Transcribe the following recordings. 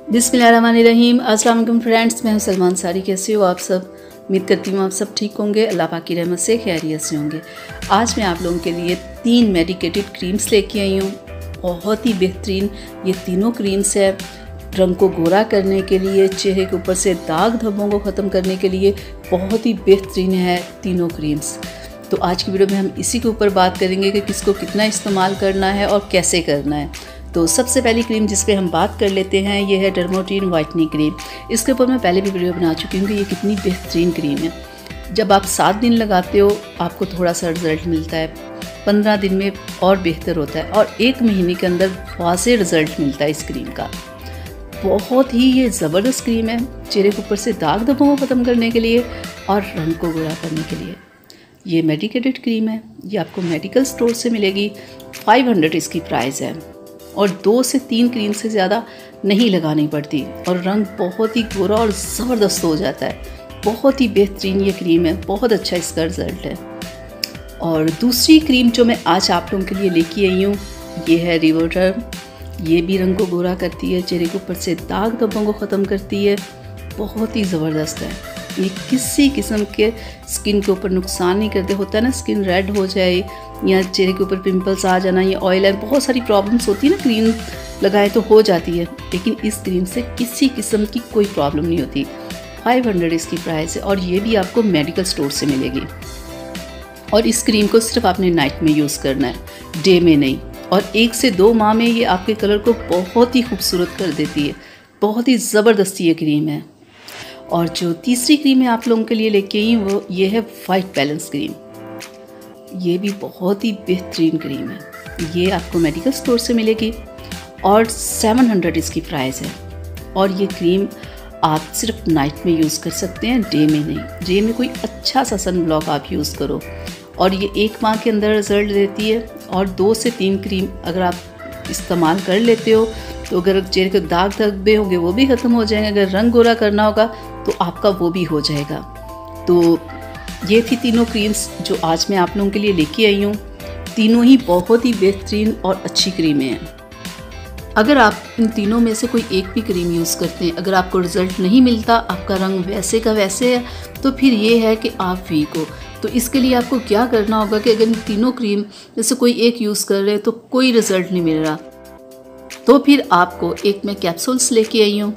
बिस्मिल्लाहिर्रहमानिर्रहीम। अस्सलाम वालेकुम फ्रेंड्स, मैं हूं सलमान सारी। कैसे हो आप सब? उम्मीद करती हूँ आप सब ठीक होंगे, अल्लाह पाक की रहमत से खैरियत से होंगे। आज मैं आप लोगों के लिए 3 मेडिकेटेड क्रीम्स लेके आई हूँ। बहुत ही बेहतरीन ये तीनों क्रीम्स है रंग को गोरा करने के लिए, चेहरे के ऊपर से दाग धब्बों को ख़त्म करने के लिए बहुत ही बेहतरीन है तीनों क्रीम्स। तो आज की वीडियो में हम इसी के ऊपर बात करेंगे कि किसको कितना इस्तेमाल करना है और कैसे करना है। तो सबसे पहली क्रीम जिस पे हम बात कर लेते हैं ये है डर्मोटीन वाइटनिंग क्रीम। इसके ऊपर मैं पहले भी वीडियो बना चुकी हूँ कि ये कितनी बेहतरीन क्रीम है। जब आप 7 दिन लगाते हो आपको थोड़ा सा रिज़ल्ट मिलता है, 15 दिन में और बेहतर होता है और 1 महीने के अंदर वाज़े रिज़ल्ट मिलता है इस क्रीम का। बहुत ही ये ज़बरदस्त क्रीम है चेहरे के ऊपर से दाग धब्बों को ख़त्म करने के लिए और रंग को गोरा करने के लिए। ये मेडिकेटेड क्रीम है, ये आपको मेडिकल स्टोर से मिलेगी। 500 इसकी प्राइस है और 2 से 3 क्रीम से ज़्यादा नहीं लगानी पड़ती और रंग बहुत ही गोरा और ज़बरदस्त हो जाता है। बहुत ही बेहतरीन ये क्रीम है, बहुत अच्छा इसका रिज़ल्ट है। और दूसरी क्रीम जो मैं आज आप लोगों के लिए लेके आई हूँ ये है रिवोडर्म। ये भी रंग को गोरा करती है, चेहरे के ऊपर से दाग धब्बों को ख़त्म करती है। बहुत ही ज़बरदस्त है। ये किसी किस्म के स्किन के ऊपर नुकसान नहीं करते। होता है ना स्किन रेड हो जाए या चेहरे के ऊपर पिंपल्स आ जाना या ऑयल है, बहुत सारी प्रॉब्लम्स होती है ना, क्रीम लगाए तो हो जाती है, लेकिन इस क्रीम से किसी किस्म की कोई प्रॉब्लम नहीं होती। 500 इसकी प्राइस है और ये भी आपको मेडिकल स्टोर से मिलेगी। और इस क्रीम को सिर्फ आपने नाइट में यूज़ करना है, डे में नहीं। और 1 से 2 माह में ये आपके कलर को बहुत ही खूबसूरत कर देती है। बहुत ही ज़बरदस्त ये क्रीम है। और जो तीसरी क्रीम है आप लोगों के लिए लेके आई वो ये है वाइट बैलेंस क्रीम। ये भी बहुत ही बेहतरीन क्रीम है। ये आपको मेडिकल स्टोर से मिलेगी और 700 इसकी प्राइस है। और ये क्रीम आप सिर्फ नाइट में यूज़ कर सकते हैं, डे में नहीं। डे में कोई अच्छा सा सन ब्लॉक आप यूज़ करो और ये 1 माह के अंदर रिज़ल्ट देती है। और 2 से 3 क्रीम अगर आप इस्तेमाल कर लेते हो तो अगर चेहरे के दाग धब्बे होंगे वो भी ख़त्म हो जाएंगे। अगर रंग गोरा करना होगा तो आपका वो भी हो जाएगा। तो ये थी तीनों क्रीम्स जो आज मैं आप लोगों के लिए लेके आई हूँ। तीनों ही बहुत ही बेहतरीन और अच्छी क्रीमें हैं। अगर आप इन तीनों में से कोई एक भी क्रीम यूज़ करते हैं, अगर आपको रिज़ल्ट नहीं मिलता, आपका रंग वैसे का वैसे है, तो फिर ये है कि आप वीक हो। तो इसके लिए आपको क्या करना होगा कि अगर इन तीनों क्रीम में से कोई एक यूज़ कर रहे हैं तो कोई रिज़ल्ट नहीं मिल रहा, तो फिर आपको एक मैं कैप्सूल्स लेके आई हूँ,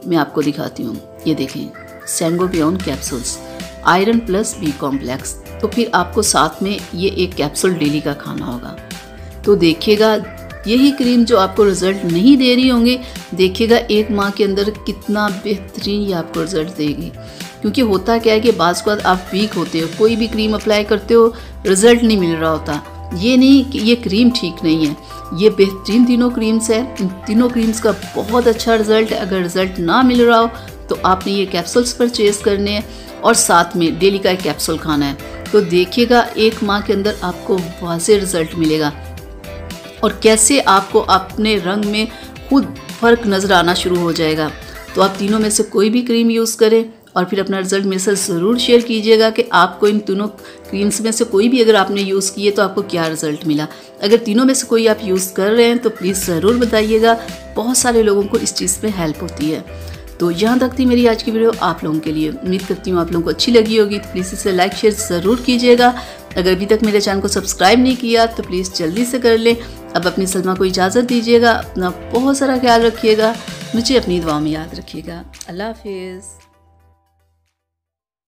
मैं आपको दिखाती हूँ। ये देखें, Sangobion capsules, iron plus B complex. तो फिर आपको साथ में ये एक कैप्सूल डेली का खाना होगा। तो देखिएगा यही क्रीम जो आपको रिज़ल्ट नहीं दे रही होंगी, देखिएगा 1 माह के अंदर कितना बेहतरीन ये आपको रिज़ल्ट देगी। क्योंकि होता क्या है कि बाज़ के बाद आप वीक होते हो, कोई भी क्रीम अप्लाई करते हो रिज़ल्ट नहीं मिल रहा होता। ये नहीं कि ये क्रीम ठीक नहीं है, ये बेहतरीन तीनों क्रीम्स है। इन तीनों क्रीम्स का बहुत अच्छा रिज़ल्ट है। अगर रिज़ल्ट ना मिल रहा हो तो आपने ये कैप्सूल्स परचेज़ करने हैं और साथ में डेली का एक कैप्सूल खाना है। तो देखिएगा 1 माह के अंदर आपको वाज़े रिज़ल्ट मिलेगा और कैसे आपको अपने रंग में खुद फ़र्क नज़र आना शुरू हो जाएगा। तो आप तीनों में से कोई भी क्रीम यूज़ करें और फिर अपना रिज़ल्ट मेरे साथ ज़रूर शेयर कीजिएगा कि आपको इन तीनों क्रीम्स में से कोई भी अगर आपने यूज़ किए तो आपको क्या रिज़ल्ट मिला। अगर तीनों में से कोई आप यूज़ कर रहे हैं तो प्लीज़ ज़रूर बताइएगा, बहुत सारे लोगों को इस चीज़ में हेल्प होती है। तो यहाँ तक थी मेरी आज की वीडियो आप लोगों के लिए। उम्मीद करती हूँ आप लोगों को अच्छी लगी होगी। तो प्लीज़ इसे लाइक शेयर ज़रूर कीजिएगा। अगर अभी तक मेरे चैनल को सब्सक्राइब नहीं किया तो प्लीज़ जल्दी से कर लें। अब अपनी सलमा को इजाज़त दीजिएगा। अपना बहुत सारा ख्याल रखिएगा, मुझे अपनी दुआ में याद रखिएगा। अल्लाह हाफिज़।